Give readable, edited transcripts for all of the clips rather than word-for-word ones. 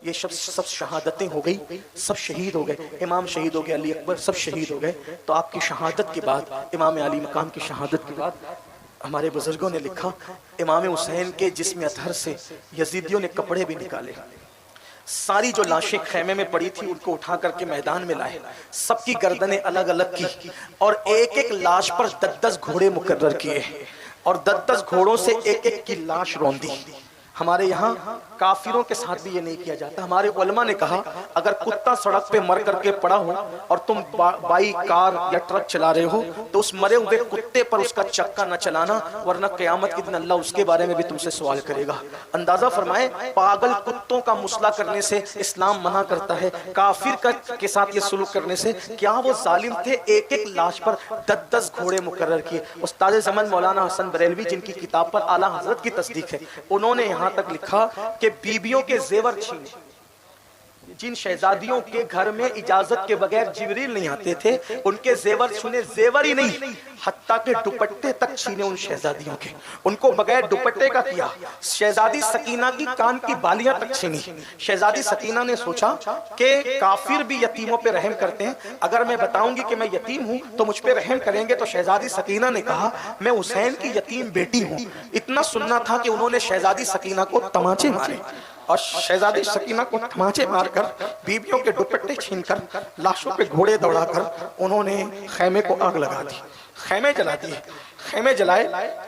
ये सब शहादतें हो गई, सब शहीद हो गए। इमाम शहीद हो गए, अली अकबर सब शहीद हो गए। तो आपकी शहादत के बाद, इमाम अली मकाम की शहादत के बाद हमारे बुजुर्गों ने लिखा, इमाम हुसैन के जिस्म अतहर से यजीदियों ने कपड़े भी निकाले। सारी जो लाशें खेमे में पड़ी थी उनको उठा करके मैदान में लाए, सबकी गर्दनें अलग अलग की और एक एक लाश पर 10-10 घोड़े मुकर्रर किए और 10-10 घोड़ों से एक एक की लाश रौंदी। हमारे यहाँ काफिरों के साथ भी ये नहीं किया जाता। हमारे उलमा ने कहा, अगर कुत्ता सड़क पे मर करके पड़ा हो और तुम बाइक, कार या ट्रक चला रहे हो तो उस मरे हुए कुत्ते पर उसका चक्का न चलाना, वरना क़यामत के दिन अल्लाह उसके बारे में भी तुमसे सवाल करेगा। अंदाजा फरमाए, पागल कुत्तों का मुसला करने से इस्लाम मना करता है, काफिर के साथ ये सुलूक करने से। क्या वो जालिम थे? एक एक लाश पर 10-10 घोड़े मुकर्रर किए। उस्ताद ज़मान मौलाना हसन बरेलवी, जिनकी किताब पर आला हजरत की तस्दीक है, उन्होंने यहाँ तक लिखा कि बीबियों के जेवर छीने, जिन शहजादियों के घर में इजाजत के बगैर जिब्रील नहीं आते थे, उनके जेवर छीने, जेवर ही नहीं हत्ता के दुपट्टे तक छीने उन शहजादियों के, उनको बगैर दुपट्टे का किया। शहजादी सकीना की कान की बालियां तक छीनी। शहजादी सकीना ने सोचा कि काफिर भी यतीमों पे रहम करते हैं, अगर मैं बताऊंगी कि मैं यतीम हूं तो मुझ पे रहम करेंगे। तो शहजादी सकीना ने कहा, मैं हुसैन की यतीम बेटी हूं। इतना सुनना था कि उन्होंने शहजादी सकीना को तमाचे मारे और शहजादी सकीना को तमाचे मारकर बीबियों के दुपट्टे छीनकर लाशों पे घोड़े दौड़ाकर उन्होंने खैमे को आग लगा दी, खैमे जला दिए। खैमे जलाए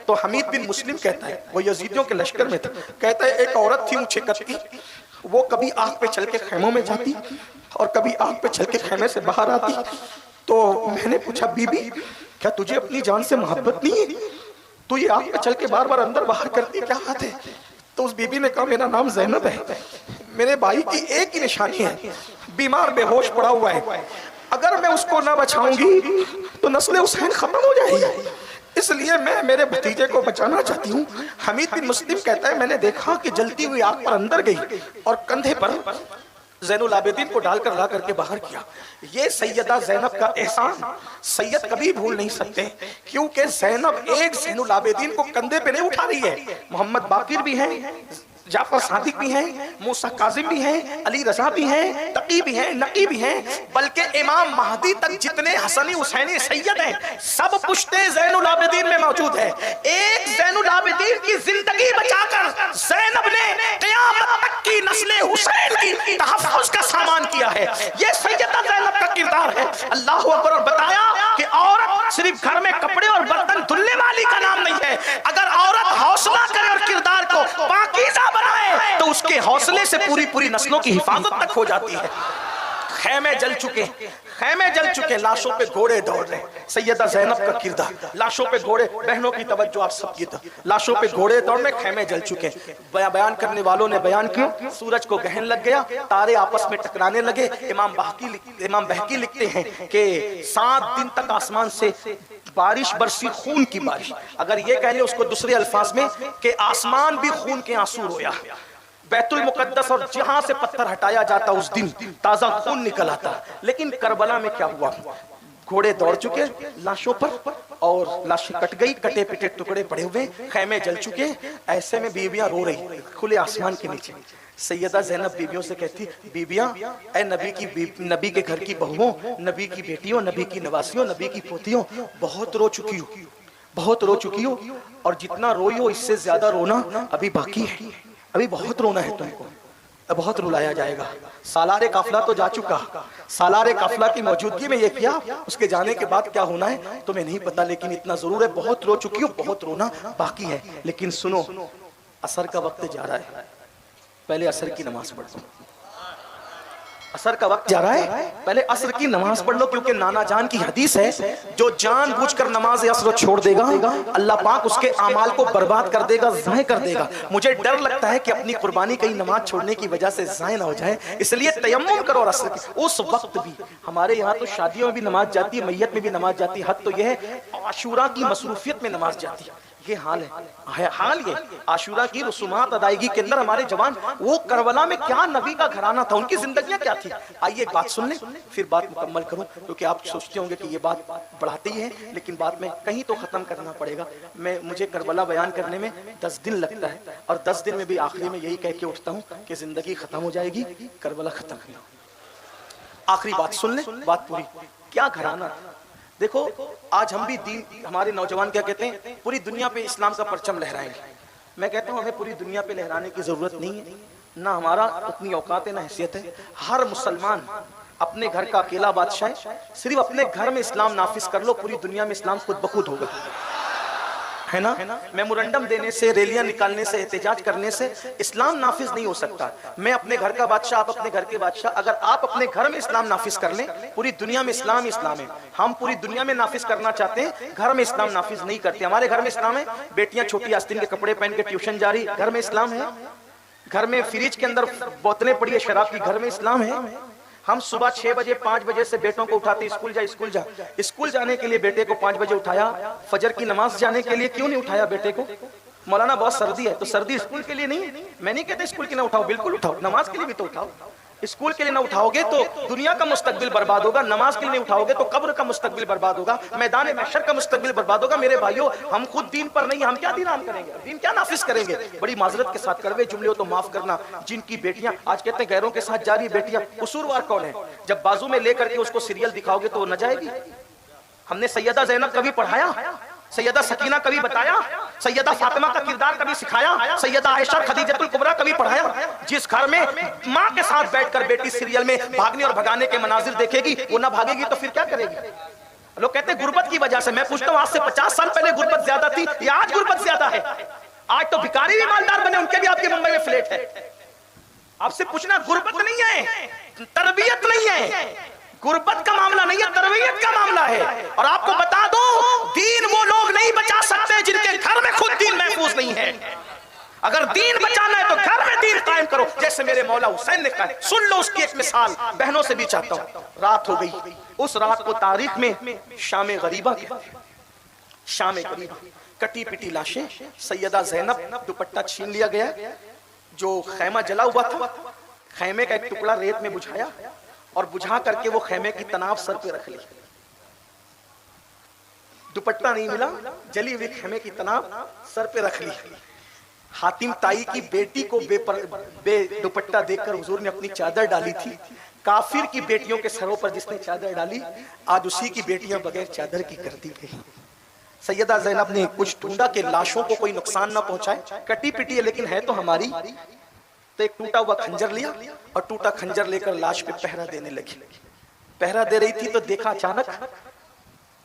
तो हमीद बिन मुस्लिम कहता है, वो यजीदियों के लश्कर में था, कहता है एक औरत थी ऊंचे कद की, वो कभी आग पे चल के खैमों में जाती और कभी आग पे चल के खैमे से बाहर आती। तो मैंने पूछा, बीबी क्या तुझे अपनी जान से मोहब्बत नहीं है? तू ये आग पे चल के बार बार अंदर बाहर करती, क्या बात है? तो उस बीबी ने कहा, मेरा नाम ज़ैनब है, मेरे भाई की एक ही निशानी है, बीमार बेहोश पड़ा हुआ है, अगर मैं उसको ना बचाऊंगी तो नस्ल हुसैन खत्म हो जाएगी, इसलिए मैं मेरे भतीजे को बचाना चाहती हूँ। हमीद बिन मुस्लिम कहता है, मैंने देखा कि जलती हुई आग पर अंदर गई और कंधे पर ज़ैनुल आबिदीन को डालकर ला करके बाहर किया। ये सैयदा ज़ैनब का एहसान सैयद कभी भूल नहीं सकते, क्योंकि ज़ैनब एक ज़ैनुल आबिदीन को कंधे पे नहीं उठा रही है। मोहम्मद बाकिर भी हैं, जाफर सादिक भी हैं, मूसा काजिम भी हैं, अली रजा भी हैं, तकी भी हैं, नकी भी हैं, बल्कि इमाम महदी तक जितने हसनी हुसैनी सैयद हैं सब पुश्ते ज़ैनुल आबिदीन में मौजूद है। एक ज़ैनुल आबिदीन की जिंदगी बचाकर ज़ैनब ने क़यामत तक की नस्ल हुसैन की तहफ़्फ़ुज़ का सामान किया है। ये सैयदा ज़ैनब का किरदार है। अल्लाह अकबर। और बताया कि औरत सिर्फ घर में कपड़े और बर्तन धुलने वाली का नाम नहीं है। अगर औरत हौसला करे और किरदार को पाकीज़ा बनाए तो उसके हौसले से पूरी पूरी नस्लों की हिफाजत तक हो जाती है। खैमे जल चुके, खैमे जल चुके, लाशों पे घोड़े दौड़ रहे। सैयदा ज़ैनब का किरदार, लाशों पे घोड़े, बहनों की तवज्जो आप सबकी तरफ, लाशों पे घोड़े दौड़ रहे, खैमे जल चुके। बयान करने वालों ने बयान किया, सूरज को गहन लग गया, तारे आपस में टकराने लगे। इमाम बहकी लिखते हैं कि 7 दिन तक आसमान से बारिश बरसी, खून की बारिश। अगर ये कह ले उसको दूसरे अल्फाज में कि आसमान भी खून के आंसू रोया। बैतुल मुकद्दस और जहां से पत्थर हटाया जाता उस दिन ताजा खून निकल आता। लेकिन करबला में क्या हुआ? घोड़े दौड़ चुके लाशों पर और लाशें कट गई, कटे पिटे टुकड़े पड़े हुए, खैमे जल चुके। ऐसे में बीबियां रो रही खुले आसमान के नीचे। सैयदा ज़ैनब बीबियों से कहती, बीबियां, ऐ नबी के घर की बहुओं, नबी की बेटियों, नबी की नवासियों, नबी की पोतियों, बहुत रो चुकी हो, बहुत रो चुकी हो, और जितना रोई हो इससे ज्यादा रोना अभी बाकी है, अभी बहुत रोना है तुमको, बहुत रुलाया जाएगा। सालारे काफिला तो जा चुका, सालारे काफिला की मौजूदगी में ये किया, उसके जाने के बाद क्या होना है तुम्हें नहीं पता, लेकिन इतना जरूर है बहुत रो चुकी हो, बहुत रोना बाकी है। लेकिन सुनो, असर का वक्त जा रहा है, पहले असर की नमाज पढ़ लो। असर का वक्त जा रहा है, पहले असर की नमाज पढ़ लो, क्योंकि नाना जान की हदीस है, जो जानबूझकर नमाज असर छोड़ देगा अल्लाह पाक उसके आमाल को बर्बाद कर देगा, ज़ाय कर देगा। मुझे डर लगता है कि अपनी कुर्बानी कहीं नमाज छोड़ने की वजह से ज़ाय ना हो जाए, इसलिए तयम्मुम करो। और असर की उस वक्त भी हमारे यहाँ तो शादियों में भी नमाज जाती है, मैयत में भी नमाज जाती है, हद तो यह है आशूरा की मसरूफियत में नमाज जाती है। ये हाल है हाल ये आशूरा की रसूमात अदायगी के अंदर हमारे जवान, वो करबला में क्या नबी का घराना था, उनकी जिंदगियां क्या थी। आइए एक बात सुन लें, फिर बात मुकम्मल करूं, क्योंकि आप सोचते होंगे कि ये बात बढ़ाती है, लेकिन बात में कहीं तो खत्म करना पड़ेगा। मुझे करबला बयान करने में 10 दिन लगता है, और 10 दिन में भी आखिरी में यही कह के उठता हूँ कि जिंदगी खत्म हो जाएगी, करबला खत्म नहीं होगी। आखिरी बात सुन लें, बात पूरी। क्या घराना, देखो आज हम भी दीन, हमारे नौजवान क्या कहते हैं, पूरी दुनिया पे इस्लाम का परचम लहराएंगे। मैं कहता हूँ हमें पूरी दुनिया पे लहराने की जरूरत नहीं है, ना हमारा उतनी औकात है, ना हैसियत है। हर मुसलमान अपने घर का अकेला बादशाह है, सिर्फ अपने घर में इस्लाम नाफिज कर लो, पूरी दुनिया में इस्लाम खुद बखुद होगा, है ना। मेमोरेंडम देने से, रैलियां निकालने से, एहतजाज करने से इस्लाम नाफिज नहीं हो सकता। मैं अपने घर का बादशाह, आप अपने घर के बादशाह, अगर आप अपने घर में इस्लाम नाफिज कर लें, पूरी दुनिया में इस्लाम ही इस्लाम है। हम पूरी दुनिया में नाफिज करना चाहते हैं, घर में इस्लाम नाफिज नहीं करते। हमारे घर में इस्लाम है, बेटियां छोटी आस्तीन के कपड़े पहन के ट्यूशन जा रही, घर में इस्लाम है। घर में फ्रिज के अंदर बोतलें पड़ी है शराब की, घर में इस्लाम है। हम सुबह 6 बजे 5 बजे से बेटों को उठाते, स्कूल जा स्कूल जा। स्कूल जाने के लिए बेटे को 5 बजे उठाया, फजर की नमाज जाने के लिए क्यों नहीं उठाया बेटे को? मौलाना बहुत सर्दी है, तो सर्दी स्कूल के लिए नहीं। मैं नहीं कहते स्कूल के ना उठाओ, बिल्कुल उठाओ, नमाज के लिए भी तो उठाओ। स्कूल के लिए ना उठाओगे तो दुनिया का मुस्तकबिल बर्बाद होगा, नमाज के लिए नहीं उठाओगे तो कब्र का मुस्तकबिल बर्बाद होगा, मैदान महशर का मुस्तकबिल बर्बाद होगा। मेरे भाइयों, हम खुद दीन पर नहीं, हम क्या दीन आम करेंगे, दीन क्या नाफिज करेंगे? बड़ी माजरत के साथ कड़वे जुमले हो तो माफ करना। जिनकी बेटियां आज कहते हैं गैरों के साथ जा रही बेटियां, कसूरवार कौन है? जब बाजू में लेकर के उसको सीरियल दिखाओगे तो वो न जाएगी। हमने सैयदा जैनब कभी पढ़ाया? सैयदा सकीना कभी बताया? सैयदा फातिमा का किरदार कभी सिखाया? सैयदा आयशा खदीजतुल कुबरा कभी पढ़ाया? जिस घर में माँ के साथ बैठकर बेटी सीरियल में भागने और भगाने के मनाजिर देखेगी, वो ना भागेगी तो फिर क्या करेगी? लोग कहते हैं गुर्बत की वजह से। मैं पूछता हूँ, आज से 50 साल पहले गुर्बत ज्यादा थी या आज गुर्बत ज्यादा है? आज तो भिखारी भी मालदार बने, उनके भी आपके मुंबई में फ्लैट है। आपसे पूछना, गुर्बत नहीं है, तरबियत नहीं है, गुर्बत का मामला नहीं है, तरबियत का मामला है। और आपको बता दो, दीन वो लोग नहीं बचा सकते जिनके घर में खुद दीन महफूज नहीं है। अगर दीन बचाना है तो घर में दीन कायम करो, जैसे मेरे मौला हुसैन ने कहा। सुन लो उसकी एक मिसाल, बहनों से भी चाहता हूं। रात हो गई, उस रात को तारीख में शाम गरीबा कहते हैं। शाम गरीबा, कटी पिटी लाशें, सैयदा जैनब दुपट्टा छीन लिया गया, जो खैमा जला हुआ था, खैमे का एक टुकड़ा रेत में बुझाया और बुझा करके वो खैमे की तनाव सर पे रख ली। दुपट्टा नहीं मिला, जली हुई खैमे की तनाव सर पे रख ली। हातिम ताई की बेटी को बे दुपट्टा देखकर हुजूर ने अपनी चादर डाली थी। काफिर की बेटियों के सरों पर जिसने चादर डाली, आज उसी की बेटियां बगैर चादर की कर दी गई। सैयदा जैनब ने कुछ ढूंढा कि लाशों को कोई नुकसान ना पहुंचाए, कटी पिटी है लेकिन है तो हमारी। तो एक टूटा हुआ खंजर लिया और टूटा खंजर लेकर लाश पे पहरा देने लगी। पहरा दे रही थी तो देखा अचानक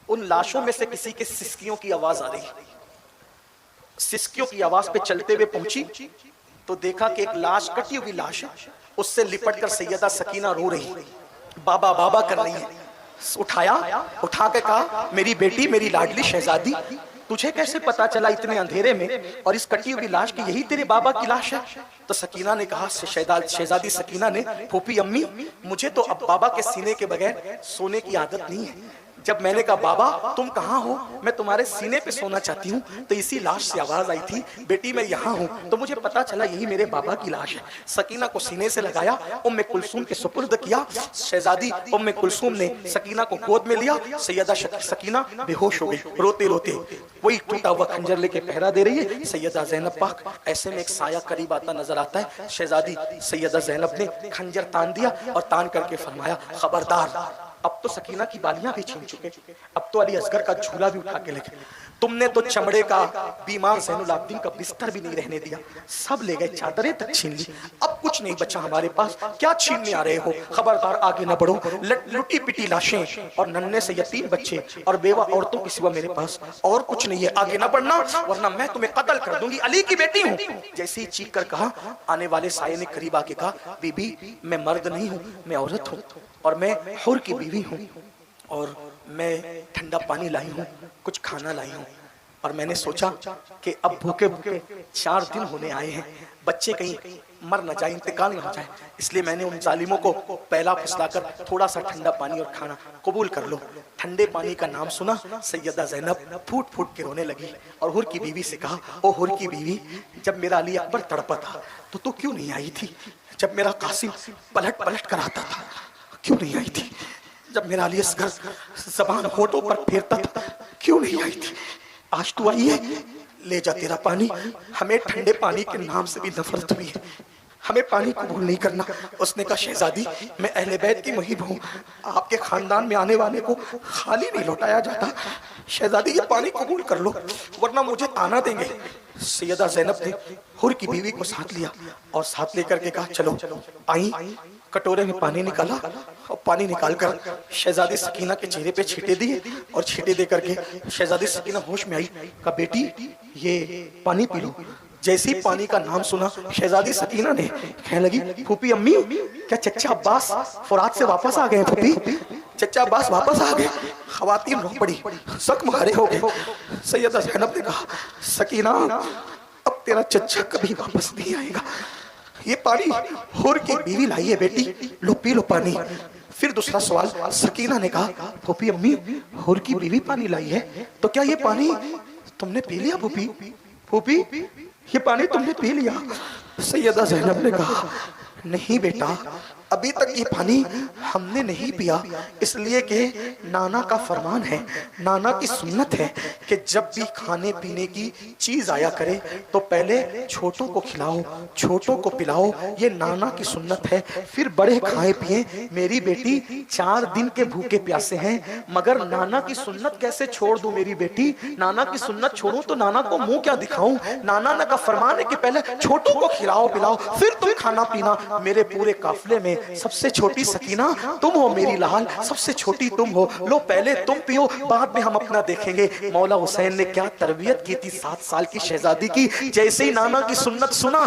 उन लाशों में से किसी के सिसकियों की आवाज आ रही। सिसकियों की आवाज पे चलते हुए पहुंची तो देखा कि एक लाश, कटी हुई लाश है, उससे लिपट कर सैयदा सकीना रो रही, बाबा बाबा कर रही है। उठाया, उठा के कहा, मेरी बेटी, मेरी लाडली शहजादी, तुझे कैसे पता चला इतने अंधेरे में और इस कटी हुई लाश की यही तेरे बाबा की लाश है? तो सकीना ने कहा, शहजादी सकीना ने, फूफी अम्मी, मुझे तो अब बाबा के सीने के बगैर सोने की आदत नहीं है। जब मैंने कहा बाबा तुम कहाँ हो, मैं तुम्हारे सीने पे सोना चाहती हूँ, तो इसी लाश से आवाज आई थी, बेटी मैं यहाँ हूँ, तो मुझे पता चला यही मेरे बाबा की लाश है। सकीना को सीने से लगाया, उम्मे कुलसूम के सुपुर्द किया। शहजादी उम्मे कुलसूम ने सकीना को गोद में लिया। सैयदा सकीना बेहोश हो गई, रोते रोते वही टूटा हुआ खंजर लेके पहरा दे रही है सैयदा जैनब पाक। ऐसे में एक साया करीब आता नजर आता है। शहजादी सैयदा जैनब ने खंजर तान दिया और तान करके फरमाया, खबरदार, अब तो सकीना की बालियां भी छीन चुके, अब तो अली असगर का झूला भी उठा के लेके, तुमने तो चमड़े का बीमार ज़ैनुल आबिदीन का बिस्तर भी नहीं रहने दिया, सब ले गए, चादरें तक छीन ली, अब कुछ नहीं बचा हमारे पास, क्या छीनने आ रहे हो? खबरदार आगे न बढ़ो। लुटी पिटी लाशें और नन्हे से यतीम बच्चे और बेवा औरतों के सिवा मेरे पास और कुछ नहीं है, आगे न बढ़ना वरना मैं तुम्हें कत्ल कर दूंगी, अली की बेटी हूँ। जैसे ही चीख कर कहा, आने वाले साये ने करीब आके कहा, बीबी मैं मर्द नहीं हूँ, मैं औरत हूँ और मैं हुर की बीवी हूँ और मैं ठंडा पानी लाई हूँ, कुछ खाना लाई हूँ। और मैंने सोचा कि अब भूखे भूखे 4 दिन होने आए हैं, बच्चे कहीं मर न जाए, इंतकाल न हो जाए, इसलिए मैंने उन जालिमों को पहला फुसलाकर थोड़ा सा ठंडा पानी और खाना कबूल कर लो। ठंडे पानी का नाम सुना, सैयदा ज़ैनब फूट फूट के रोने लगी और हुर की बीवी से कहा, ओ हुर की बीवी, जब मेरा अली अकबर तड़पा था तो तू क्यों नहीं आई थी? जब मेरा कासिम पलट पलट कर आता था क्यों नहीं आई थी? जब मेरा अली असगर ज़बान होठों पर फेरता था क्यों नहीं आई थी? आज तू आई है, ले जा तेरा पानी। हमें ठंडे पानी के नाम से भी नफरत हुई है, हमें पानी कबूल नहीं करना। उसने कहा, शहजादी, मैं अहले बैत की मुहिब हूँ, आपके खानदान में आने वाले को खाली नहीं लौटाया जाता। शहजादी, ये पानी कबूल कर लो वरना मुझे ताना देंगे। सैयदा ज़ैनब ने हुर की बीवी को साथ लिया और साथ लेकर के कहा, चलो। आई, कटोरे में पानी निकाला और पानी निकालकर शहजादी सकीना के चेहरे पे छींटे दिए और छींटे दे करके शहजादी सकीना होश में आई। कहा, बेटी ये पानी पी लो। जैसे ही पानी का नाम सुना, शहजादी सकीना ने कहने लगी, फूफी अम्मी, क्या चचा अब्बास फुरात से वापस आ गए? फूफी, चचा अब्बास वापस आ गए। खवातीन रो पड़ी, जख्म हरे हो गए। सैयदा ज़ैनब ने कहा, सकीना, अब तेरा चचा कभी वापस नहीं आएगा। ये पानी हुर की बीवी लाई है बेटी, लो पी लो पानी। फिर दूसरा सवाल, सकीना ने कहा, फूफी अम्मी, हुर की बीवी पानी लाई है तो क्या ये पानी तुमने पी लिया? फूफी, फूफी, ये पानी तुमने पी लिया? सैयदा ज़ैनब ने कहा, नहीं बेटा, अभी तक ये पानी हमने नहीं पिया, इसलिए कि नाना का फरमान है, नाना की सुन्नत है कि जब भी खाने पीने की चीज आया करे तो पहले छोटों को खिलाओ, छोटों को पिलाओ, ये नाना की सुन्नत है, फिर बड़े खाए पिए। मेरी बेटी 4 दिन के भूखे प्यासे हैं, मगर नाना की सुन्नत कैसे छोड़ दूं मेरी बेटी? नाना की सुन्नत छोड़ूं तो नाना को मुंह क्या दिखाऊं? नाना का फरमान है कि पहले छोटों को खिलाओ पिलाओ, फिर तुम खाना पीना। मेरे पूरे काफिले में सबसे छोटी सकीना तुम हो मेरी लाल, सबसे छोटी तुम हो, लो पहले तुम पियो, बाद में हम अपना देखेंगे। मौला हुसैन ने क्या तरबियत की थी 7 साल की शहजादी की। जैसे ही नाना की सुन्नत सुना,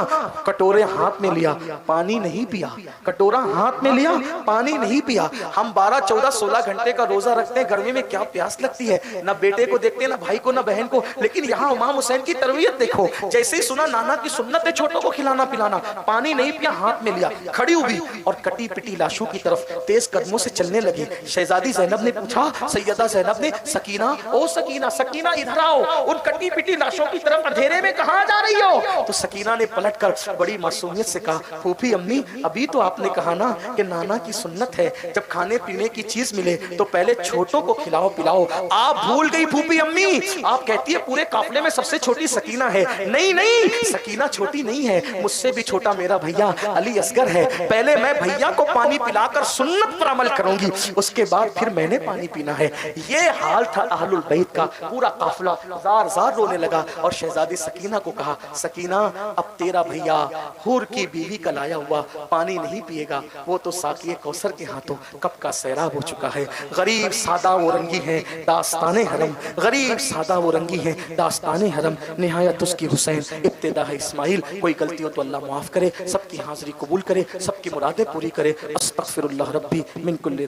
कटोरे हाथ में लिया, पानी नहीं पिया। कटोरा हाथ में लिया, पानी नहीं पिया। हम 12, 14, 16 घंटे का रोजा रखते हैं, गर्मी में क्या प्यास लगती है, ना बेटे को देखते, ना भाई को, ना बहन को, लेकिन यहाँ इमाम हुसैन की तरबियत देखो। जैसे ही सुना नाना की सुन्नत है छोटों को खिलाना पिलाना, पानी नहीं पिया, हाथ में लिया, खड़ी हुई और कटी पिटी लाशों की तरफ तेज कदमों से चलने लगी। शहजादी ज़ैनब ने पूछा, सैयदा ज़ैनब ने, सकीना, ओ सकीना, सकीना इधर आओ, उन कटी पिटी लाशों की तरफ अंधेरे में कहां जा रही हो? तो सकीना ने पलटकर बड़ी मासूमियत से कहा, फूफी अम्मी, अभी तो आपने कहा ना कि नाना की सुन्नत है जब खाने पीने की चीज मिले तो पहले छोटों को खिलाओ पिलाओ। आप भूल गई फूफी अम्मी, आप कहती है पूरे काफिले में सबसे छोटी सकीना है। नहीं नहीं, सकीना छोटी नहीं है, मुझसे भी छोटा मेरा भैया अली असगर है। पहले मैं भैया को पानी पिलाकर सुन्नत पर अमल करूंगी, उसके बाद फिर मैंने पानी पीना है। ये हाल था अहलुल बैत का। पूरा काफिला जार जार रोने लगा और शहजादी सकीना को कहा, सकीना, अब तेरा भैया हुर की बीवी का लाया हुआ पानी नहीं पिएगा, वो तो साकिए कौसर के हाथों कब का सैराब हो चुका है। गरीब सादा वो रंगी है दास्ताने हरम, गरीब सादा वो रंगी है दास्ताने हरम, निहायत उसकी हुसैन इब्तिदा है इस्माइल। कोई गलती हो तो अल्लाह माफ करे, सबकी हाजिरी कबूल करे, सबकी मुरादें पूरी करे। अस्तगफिरुल्लाह रब्बी मिन कुल्ली